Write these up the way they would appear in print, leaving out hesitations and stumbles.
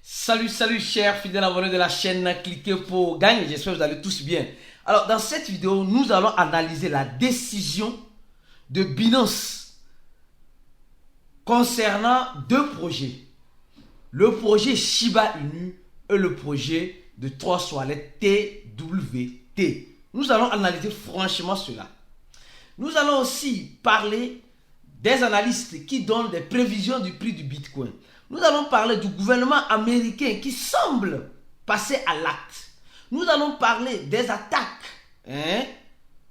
Salut chers fidèles abonnés de la chaîne, cliquez pour gagner, j'espère que vous allez tous bien. Alors dans cette vidéo, nous allons analyser la décision de Binance concernant deux projets. Le projet Shiba Inu et le projet de 3 Wallet TWT. Nous allons analyser franchement cela. Nous allons aussi parler des analystes qui donnent des prévisions du prix du Bitcoin. Nous allons parler du gouvernement américain qui semble passer à l'acte. Nous allons parler des attaques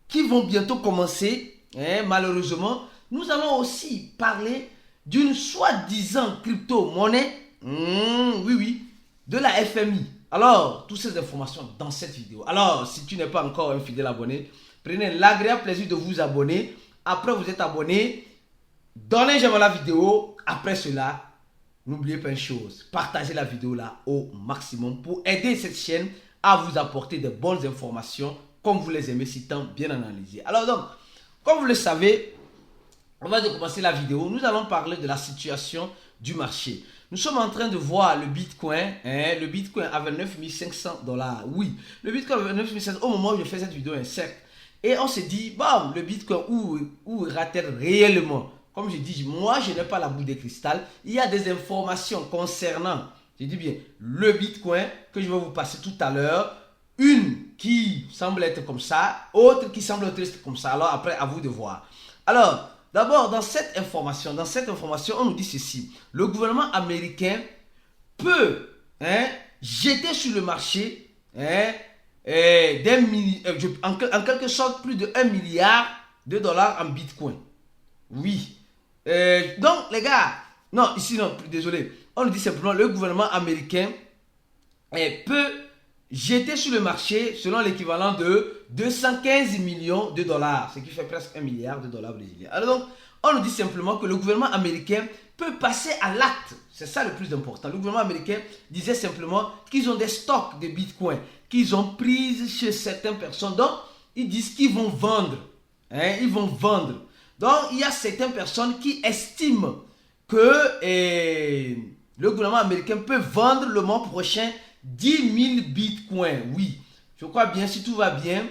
qui vont bientôt commencer, malheureusement. Nous allons aussi parler d'une soi-disant crypto-monnaie, de la FMI. Alors, toutes ces informations dans cette vidéo. Alors, si tu n'es pas encore un fidèle abonné, prenez l'agréable plaisir de vous abonner. Après, vous êtes abonné. Donnez j'aime à la vidéo. Après cela, n'oubliez pas une chose. Partagez la vidéo là au maximum pour aider cette chaîne à vous apporter de bonnes informations comme vous les aimez si tant bien analysées. Alors donc, comme vous le savez, on va commencer la vidéo. Nous allons parler de la situation du marché. Nous sommes en train de voir le Bitcoin. Le Bitcoin avait 9500 $. Oui, le Bitcoin avait 9500 $. Au moment où je fais cette vidéo, certes. Et on se dit, bon, le Bitcoin, où ira-t-elle réellement? Comme je dis, moi, je n'ai pas la boule de cristal. Il y a des informations concernant, je dis bien, le Bitcoin que je vais vous passer tout à l'heure. Une qui semble être comme ça, autre qui semble être comme ça. Alors après, à vous de voir. Alors, d'abord, dans cette information, on nous dit ceci. Le gouvernement américain peut jeter sur le marché en quelque sorte plus de 1 milliard de dollars en Bitcoin. Oui. Donc, les gars, non, ici, non, désolé. On nous dit simplement le gouvernement américain peut jeter sur le marché selon l'équivalent de 215 millions de dollars, ce qui fait presque 1 milliard de dollars brésiliens. Alors donc, on nous dit simplement que le gouvernement américain peut passer à l'acte. C'est ça le plus important. Le gouvernement américain disait simplement qu'ils ont des stocks de Bitcoin qu'ils ont pris chez certaines personnes. Donc, ils disent qu'ils vont vendre. Ils vont vendre. Donc, il y a certaines personnes qui estiment que le gouvernement américain peut vendre le mois prochain 10 000 bitcoins. Oui, je crois bien, si tout va bien,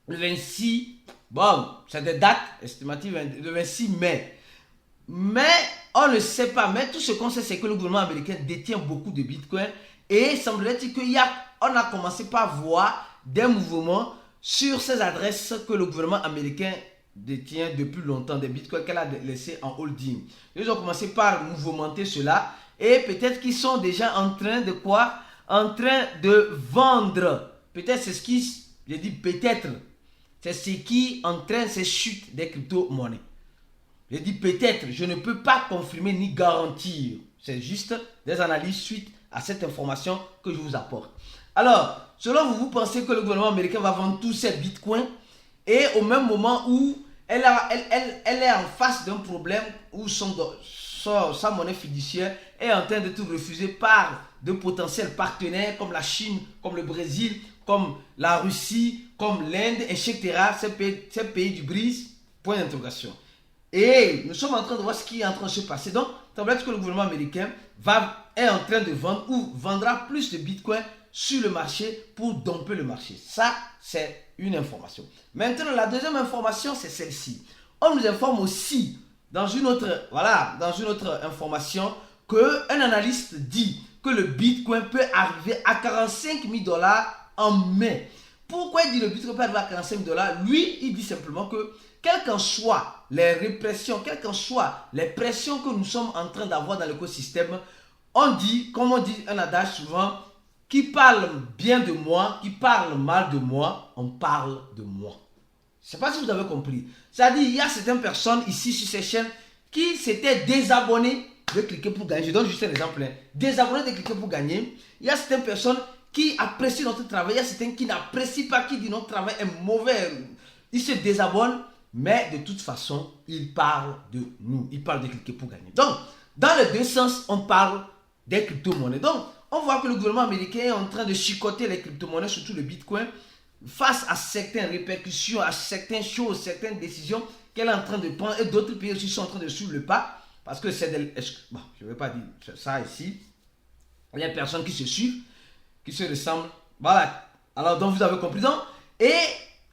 le 26, bon, c'est des dates estimatives, le 26 mai. Mais on ne sait pas. Mais tout ce qu'on sait, c'est que le gouvernement américain détient beaucoup de bitcoins. Et il semblerait-il qu'on a commencé par voir des mouvements sur ces adresses que le gouvernement américain détient depuis longtemps, des bitcoins qu'elle a laissés en holding. Ils ont commencé par mouvementer cela et peut-être qu'ils sont déjà en train de quoi? En train de vendre. Peut-être c'est ce qui, je dis peut-être, c'est ce qui entraîne ces chutes des crypto-monnaies. Je dis peut-être, je ne peux pas confirmer ni garantir. C'est juste des analyses suite à cette information que je vous apporte. Alors, selon vous, vous pensez que le gouvernement américain va vendre tous ces bitcoins et au même moment où elle est en face d'un problème où sa monnaie fiduciaire est en train d'être refusée par de potentiels partenaires comme la Chine, comme le Brésil, comme la Russie, comme l'Inde, etc. Ces pays du BRICS, point d'interrogation. Et nous sommes en train de voir ce qui est en train de se passer. Donc, ça veut dire que le gouvernement américain est en train de vendre ou vendra plus de bitcoins sur le marché pour domper le marché. Ça, c'est une information. Maintenant, la deuxième information, c'est celle-ci. On nous informe aussi dans une autre information qu'un analyste dit que le Bitcoin peut arriver à 45 000 $ en mai. Pourquoi il dit le Bitcoin peut arriver à 45 000 $? Lui, il dit simplement que quelles qu'en soient les répressions, quelles qu'en soient les pressions que nous sommes en train d'avoir dans l'écosystème, on dit, comme on dit un adage souvent, qui parle bien de moi, qui parle mal de moi, on parle de moi. Je ne sais pas si vous avez compris. C'est-à-dire, il y a certaines personnes ici sur ces chaînes qui s'étaient désabonnées de cliquer pour gagner. Je donne juste un exemple. Désabonnés de cliquer pour gagner. Il y a certaines personnes qui apprécient notre travail. Il y a certaines qui n'apprécient pas, qui disent notre travail est mauvais. Ils se désabonnent, mais de toute façon, ils parlent de nous. Ils parlent de cliquer pour gagner. Donc, dans les deux sens, on parle des crypto-monnaies. Donc, on voit que le gouvernement américain est en train de chicoter les crypto-monnaies, surtout le Bitcoin, face à certaines répercussions, à certaines choses, certaines décisions qu'elle est en train de prendre et d'autres pays aussi sont en train de suivre le pas parce que c'est bon, je ne vais pas dire ça ici. les personnes qui se suivent, qui se ressemblent. Voilà. Alors, donc, vous avez compris. Donc, et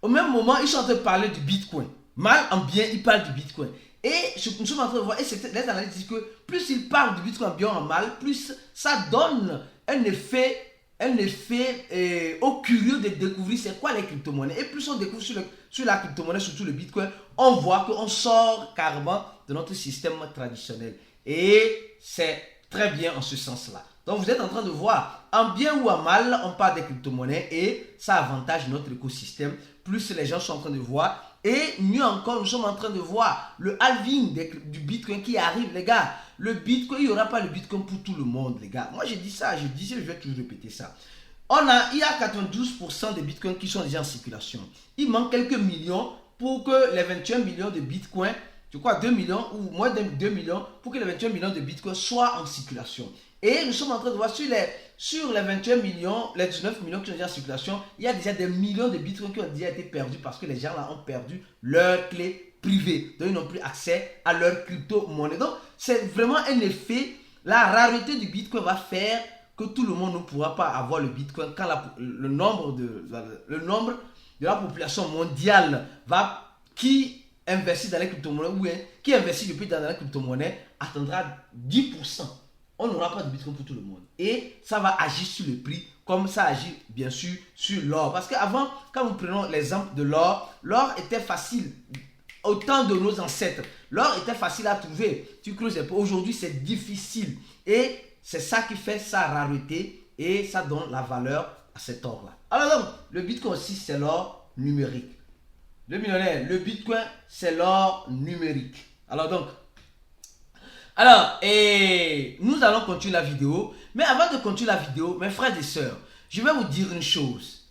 au même moment, ils sont en train de parler du Bitcoin. Mal en bien, ils parlent du Bitcoin. Et nous sommes en train de voir, et les analystes disent que plus ils parlent du Bitcoin en bien ou en mal, plus ça donne un effet au curieux de découvrir c'est quoi les crypto-monnaies. Et plus on découvre sur la crypto-monnaie, surtout le Bitcoin, on voit qu'on sort carrément de notre système traditionnel. Et c'est très bien en ce sens-là. Donc vous êtes en train de voir, en bien ou en mal, on parle des crypto-monnaies et ça avantage notre écosystème. Plus les gens sont en train de voir. Et mieux encore, nous sommes en train de voir le halving du Bitcoin qui arrive, les gars. Le Bitcoin, il n'y aura pas le Bitcoin pour tout le monde, les gars. Moi, j'ai dit ça, je vais toujours répéter ça. Il y a 92% des Bitcoins qui sont déjà en circulation. Il manque quelques millions pour que les 21 millions de Bitcoin, je crois 2 millions ou moins de 2 millions, pour que les 21 millions de Bitcoin soient en circulation. Et nous sommes en train de voir sur les 21 millions, les 19 millions qui sont déjà en circulation, il y a déjà des millions de bitcoins qui ont déjà été perdus parce que les gens là ont perdu leur clé privée. Donc ils n'ont plus accès à leur crypto-monnaie. Donc c'est vraiment un effet. La rareté du bitcoin va faire que tout le monde ne pourra pas avoir le bitcoin quand le nombre de la population mondiale qui investit dans les crypto-monnaies ou qui investit depuis dans la crypto-monnaie atteindra 10%. On n'aura pas de bitcoin pour tout le monde. Et ça va agir sur le prix comme ça agit bien sûr sur l'or. Parce qu'avant, quand nous prenons l'exemple de l'or, l'or était facile. Au temps de nos ancêtres, l'or était facile à trouver. Tu creuses un peu. Aujourd'hui, c'est difficile. Et c'est ça qui fait sa rareté et ça donne la valeur à cet or-là. Alors donc, le bitcoin aussi, c'est l'or numérique. Le millionnaire, le bitcoin, c'est l'or numérique. Et nous allons continuer la vidéo. Mais avant de continuer la vidéo, mes frères et sœurs, je vais vous dire une chose.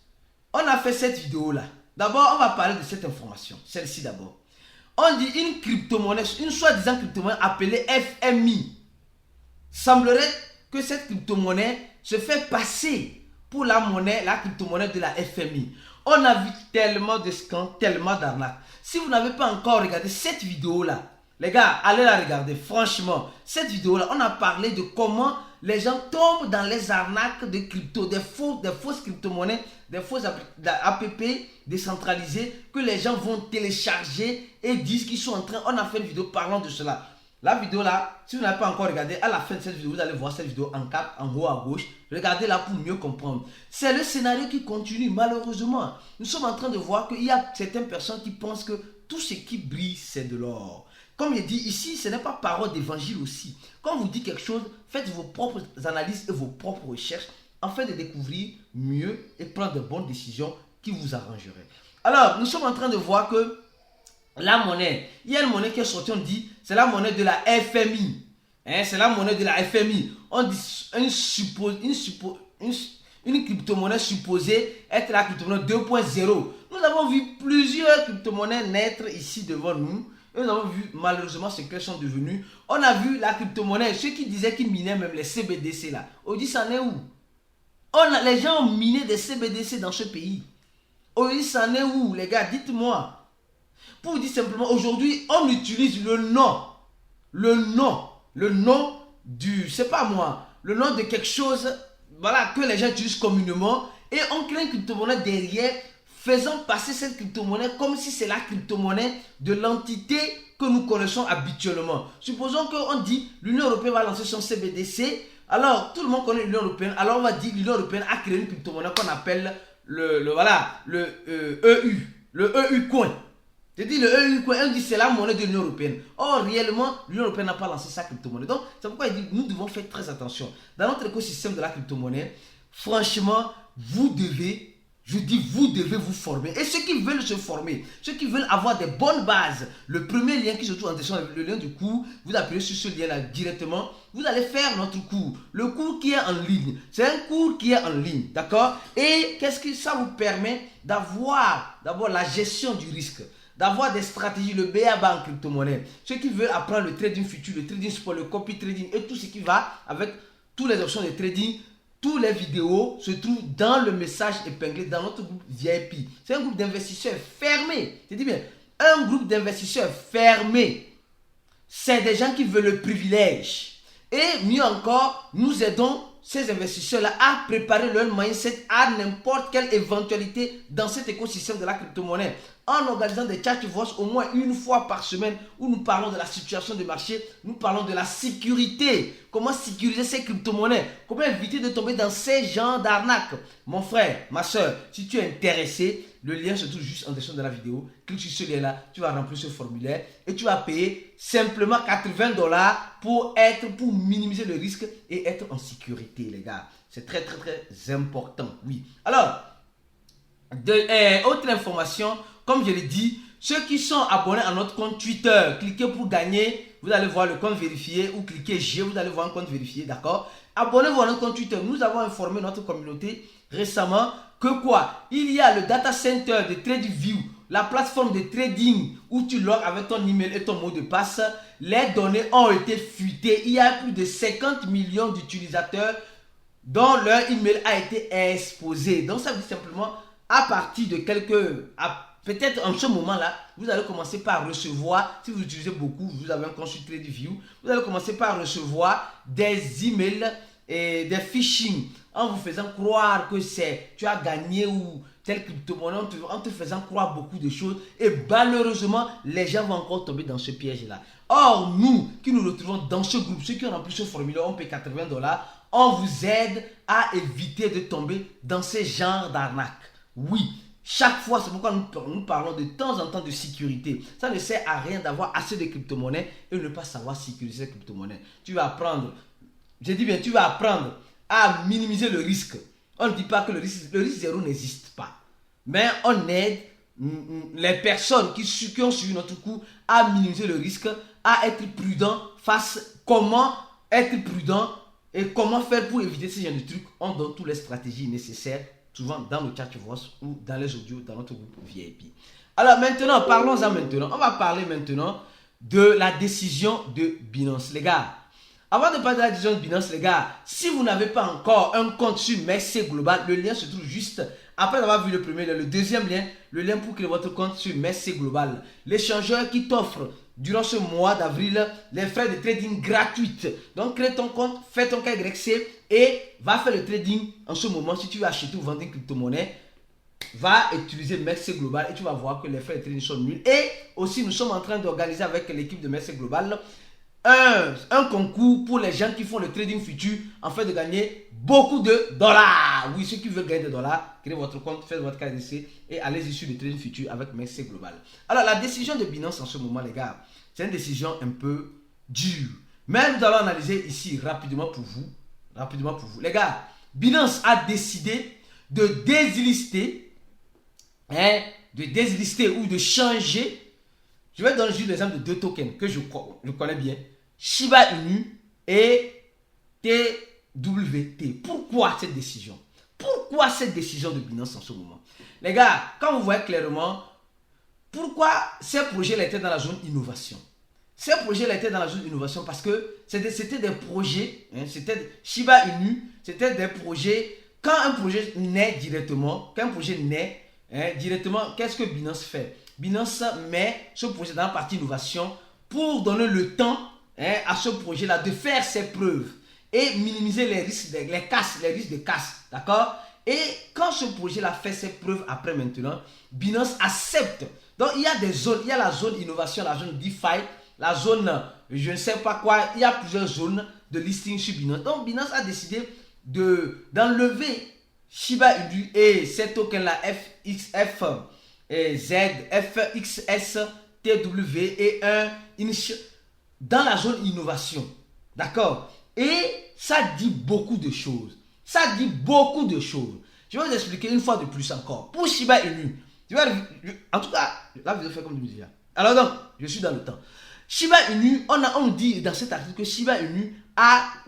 On a fait cette vidéo-là. D'abord, on va parler de cette information. Celle-ci d'abord. On dit une crypto-monnaie, une soi-disant crypto-monnaie appelée FMI. Semblerait que cette crypto-monnaie se fait passer pour la crypto-monnaie de la FMI. On a vu tellement de scandales, tellement d'arnaques. Si vous n'avez pas encore regardé cette vidéo-là, les gars, allez la regarder. Franchement, cette vidéo-là, on a parlé de comment les gens tombent dans les arnaques de crypto, des fausses crypto-monnaies, des fausses app décentralisées que les gens vont télécharger et disent qu'ils sont en train. On a fait une vidéo parlant de cela. La vidéo là, si vous n'avez pas encore regardé, à la fin de cette vidéo, vous allez voir cette vidéo en cap, en haut à gauche. Regardez-la pour mieux comprendre. C'est le scénario qui continue, malheureusement. Nous sommes en train de voir qu'il y a certaines personnes qui pensent que tout ce qui brille, c'est de l'or. Comme il dit ici, ce n'est pas parole d'évangile aussi. Quand vous dites quelque chose, faites vos propres analyses et vos propres recherches afin de découvrir mieux et prendre de bonnes décisions qui vous arrangeraient. Alors, nous sommes en train de voir que la monnaie, il y a une monnaie qui est sortie, on dit, c'est la monnaie de la FMI. C'est la monnaie de la FMI. On dit une crypto-monnaie supposée être la crypto-monnaie 2.0. Nous avons vu plusieurs crypto-monnaies naître ici devant nous. Et nous avons vu malheureusement ce qu'elles sont devenues. On a vu la crypto-monnaie, ceux qui disaient qu'ils minaient même les CBDC là. On dit ça en est où? Les gens ont miné des CBDC dans ce pays. On dit ça en est où les gars? Dites-moi. Pour vous dire simplement, aujourd'hui, on utilise le nom du, c'est pas moi, le nom de quelque chose, voilà, que les gens utilisent communément et on crée une crypto-monnaie derrière, faisant passer cette crypto-monnaie comme si c'est la crypto-monnaie de l'entité que nous connaissons habituellement. Supposons qu'on dit l'Union Européenne va lancer son CBDC, alors tout le monde connaît l'Union Européenne, alors on va dire l'Union Européenne a créé une crypto-monnaie qu'on appelle le EU, le EU coin. Je dis le EU coin, on dit c'est la monnaie de l'Union Européenne. Or réellement, l'Union Européenne n'a pas lancé sa crypto-monnaie. Donc c'est pourquoi il dit nous devons faire très attention. Dans notre écosystème de la crypto-monnaie, franchement, vous devez vous former. Et ceux qui veulent se former, ceux qui veulent avoir des bonnes bases, le premier lien qui se trouve en description, le lien du cours, vous appuyez sur ce lien là directement, vous allez faire notre cours. Le cours qui est en ligne, c'est un cours qui est en ligne, d'accord? Et qu'est-ce que ça vous permet d'avoir? D'abord la gestion du risque, d'avoir des stratégies, le BABA en crypto-monnaie. Ceux qui veulent apprendre le trading futur, le trading spot, le copy trading et tout ce qui va avec toutes les options de trading, toutes les vidéos se trouvent dans le message épinglé dans notre groupe VIP. C'est un groupe d'investisseurs fermé. Je dis bien, un groupe d'investisseurs fermé. C'est des gens qui veulent le privilège. Et mieux encore, nous aidons ces investisseurs-là à préparer leur mindset à n'importe quelle éventualité dans cet écosystème de la crypto-monnaie. En organisant des chat voice au moins une fois par semaine où nous parlons de la situation du marché, nous parlons de la sécurité, comment sécuriser ces crypto-monnaies, comment éviter de tomber dans ces genres d'arnaques. Mon frère, ma soeur, si tu es intéressé, le lien se trouve juste en dessus de la vidéo. Clique sur ce lien-là, tu vas remplir ce formulaire et tu vas payer simplement $80 pour minimiser le risque et être en sécurité, les gars. C'est très important, oui. Alors, autre information, comme je l'ai dit, ceux qui sont abonnés à notre compte Twitter, cliquez pour gagner, vous allez voir le compte vérifié ou cliquez J, vous allez voir un compte vérifié, d'accord? Abonnez-vous à notre compte Twitter. Nous avons informé notre communauté récemment que quoi? Il y a le data center de TradingView, la plateforme de trading où tu logs avec ton email et ton mot de passe. Les données ont été fuitées. Il y a plus de 50 millions d'utilisateurs dont leur email a été exposé. Donc ça veut dire simplement à partir de peut-être en ce moment-là, vous allez commencer par recevoir, si vous utilisez beaucoup, vous avez un compte sur TradingView, vous allez commencer par recevoir des emails et des phishing en vous faisant croire que tu as gagné ou telle crypto-monnaie, en te faisant croire beaucoup de choses et malheureusement, les gens vont encore tomber dans ce piège-là. Or, nous qui nous retrouvons dans ce groupe, ceux qui ont rempli ce formulaire, on paye $80, on vous aide à éviter de tomber dans ces genres d'arnaques. Oui, chaque fois, c'est pourquoi nous parlons de temps en temps de sécurité. Ça ne sert à rien d'avoir assez de crypto-monnaies et ne pas savoir sécuriser ces crypto-monnaies. Tu vas apprendre, je dis bien, tu vas apprendre à minimiser le risque. On ne dit pas que le risque zéro n'existe pas. Mais on aide les personnes qui ont suivi notre cours à minimiser le risque, à être prudent comment être prudent et comment faire pour éviter ce genre de trucs. On donne toutes les stratégies nécessaires, souvent dans le chat voice ou dans les audios dans notre groupe VIP. Alors maintenant, parlons-en maintenant. On va parler maintenant de la décision de Binance. Les gars, avant de parler de la décision de Binance, les gars, si vous n'avez pas encore un compte sur Mercy Global, le lien se trouve juste après avoir vu le premier lien. Le deuxième lien, le lien pour créer votre compte sur Mercy Global. L'échangeur qui t'offre durant ce mois d'avril les frais de trading gratuits. Donc crée ton compte, fais ton KYC et va faire le trading en ce moment. Si tu veux acheter ou vendre une crypto-monnaie, va utiliser Mercy Global et tu vas voir que les frais de trading sont nuls. Et aussi, nous sommes en train d'organiser avec l'équipe de Mercy Global un concours pour les gens qui font le trading futur en fait de gagner beaucoup de dollars. Oui, ceux qui veulent gagner des dollars, créez votre compte, faites votre KDC et allez-y sur le trading futur avec Mercy Global. Alors, la décision de Binance en ce moment, les gars, c'est une décision un peu dure. Mais nous allons analyser ici rapidement pour vous. Les gars, Binance a décidé de déslister, ou de changer. Je vais donner juste l'exemple de deux tokens que je connais bien. Shiba Inu et TWT. Pourquoi cette décision? Pourquoi cette décision de Binance en ce moment? Les gars, quand vous voyez clairement, pourquoi ces projets étaient dans la zone innovation? Ces projets étaient dans la zone innovation parce que c'était des projets, Shiba Inu, c'était des projets, quand un projet naît directement, qu'est-ce que Binance fait? Binance met ce projet dans la partie innovation pour donner le temps à ce projet-là de faire ses preuves et minimiser les risques de casse, d'accord? Et quand ce projet-là fait ses preuves après maintenant, Binance accepte. Donc il y a des zones, il y a la zone innovation, la zone DeFi, la zone je ne sais pas quoi, il y a plusieurs zones de listing sur Binance. Donc Binance a décidé d'enlever Shiba Inu et ces tokens-là FXF et Z, FXS, TW et dans la zone innovation. D'accord? Et ça dit beaucoup de choses. Je vais vous expliquer une fois de plus encore. Pour Shiba Inu, en tout cas, la vidéo fait comme je dis là. Alors donc, je suis dans le temps. Shiba Inu, on dit dans cet article que Shiba Inu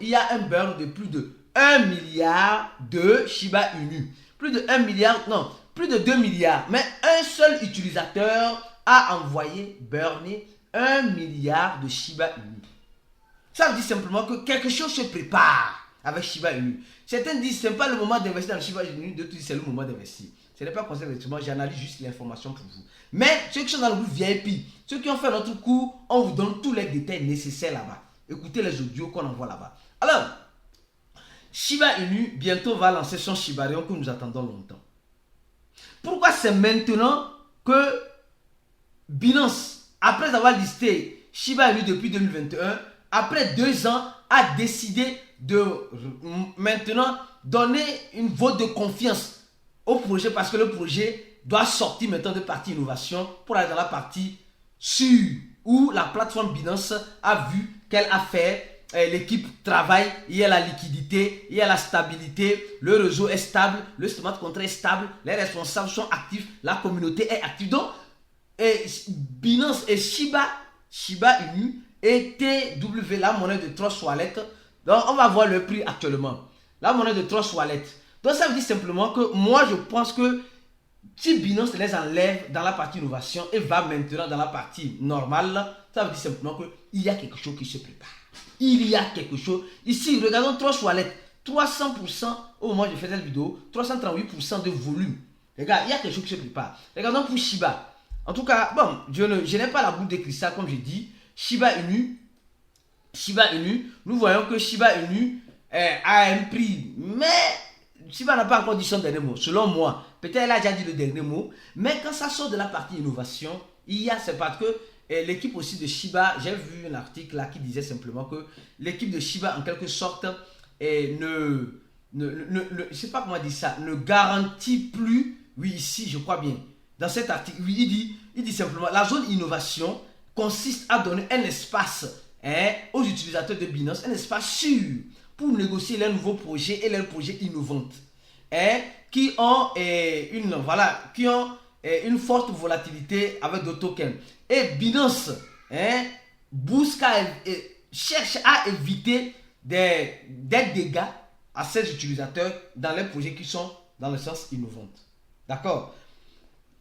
il y a un burn de plus de 1 milliard de Shiba Inu. Plus de 1 milliard, non, plus de 2 milliards. Mais un seul utilisateur a envoyé burner 1 milliard de Shiba Inu. Ça veut dire simplement que quelque chose se prépare avec Shiba Inu. Certains disent que ce n'est pas le moment d'investir dans le Shiba Inu, d'autres disent que c'est le moment d'investir. Ce n'est pas conseil d'investissement, j'analyse juste l'information pour vous. Mais ceux qui sont dans le groupe VIP, ceux qui ont fait notre cours, on vous donne tous les détails nécessaires là-bas. Écoutez les audios qu'on envoie là-bas. Alors, Shiba Inu bientôt va lancer son Shibarium que nous attendons longtemps. Pourquoi c'est maintenant que Binance, après avoir listé Shiba Inu depuis 2021, après 2 ans, a décidé de maintenant donner une vote de confiance au projet parce que le projet doit sortir maintenant de partie innovation pour aller dans la partie sûre où la plateforme Binance a vu qu'elle a fait, l'équipe travaille, il y a la liquidité, il y a la stabilité, le réseau est stable, le smart contract est stable, les responsables sont actifs, la communauté est active. Donc, Binance et Shiba Inu et TW, la monnaie de Trust Wallet. Donc, on va voir le prix actuellement. La monnaie de Trust Wallet. Donc, ça veut dire simplement que moi, je pense que si Binance les enlève dans la partie innovation et va maintenant dans la partie normale, ça veut dire simplement qu'il y a quelque chose qui se prépare. Il y a quelque chose. Ici, regardons Trust Wallet. 300% au moment où je fais cette vidéo, 338% de volume. Les gars, il y a quelque chose qui se prépare. Regardons pour Shiba. En tout cas, bon, je n'ai pas la boule de cristal comme j'ai dit. Shiba Inu, nous voyons que Shiba Inu a un prix, mais Shiba n'a pas encore dit son dernier mot, selon moi. Peut-être elle a déjà dit le dernier mot, mais quand ça sort de la partie innovation, c'est parce que l'équipe aussi de Shiba, j'ai vu un article là qui disait simplement que l'équipe de Shiba en quelque sorte je sais pas comment dire ça, ne garantit plus, oui ici je crois bien, dans cet article, oui, il dit simplement la zone innovation consiste à donner un espace aux utilisateurs de Binance, un espace sûr pour négocier leurs nouveaux projets et leurs projets innovants qui ont une forte volatilité avec d'autres tokens. Et Binance cherche à éviter des dégâts à ces utilisateurs dans les projets qui sont dans le sens innovant. D'accord?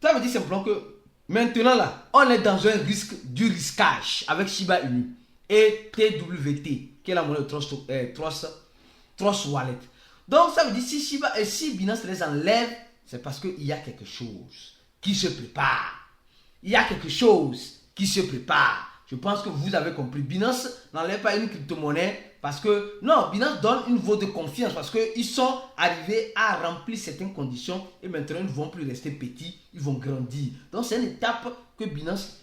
Ça veut dire simplement que maintenant là, on est dans un risque du risquage avec Shiba Inu et TWT, qui est la monnaie de Trust Wallet. Donc ça veut dire si Binance les enlève, c'est parce qu'il y a quelque chose qui se prépare. Il y a quelque chose qui se prépare. Je pense que vous avez compris. Binance n'enlève pas une crypto-monnaie parce que, non, Binance donne une vote de confiance parce qu'ils sont arrivés à remplir certaines conditions et maintenant ils ne vont plus rester petits, ils vont grandir. Donc c'est une étape que Binance,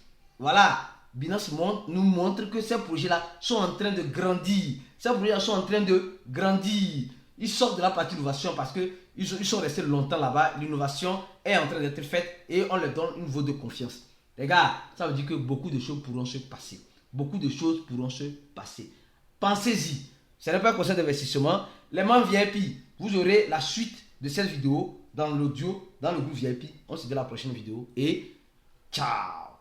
nous montre que ces projets-là sont en train de grandir. Ces projets-là sont en train de grandir. Ils sortent de la partie innovation parce qu'ils sont restés longtemps là-bas. L'innovation est en train d'être faite et on leur donne une vote de confiance. Les gars, ça veut dire que beaucoup de choses pourront se passer. Beaucoup de choses pourront se passer. Pensez-y. Ce n'est pas un conseil d'investissement. Les membres VIP, vous aurez la suite de cette vidéo dans l'audio, dans le groupe VIP. On se dit à la prochaine vidéo et ciao.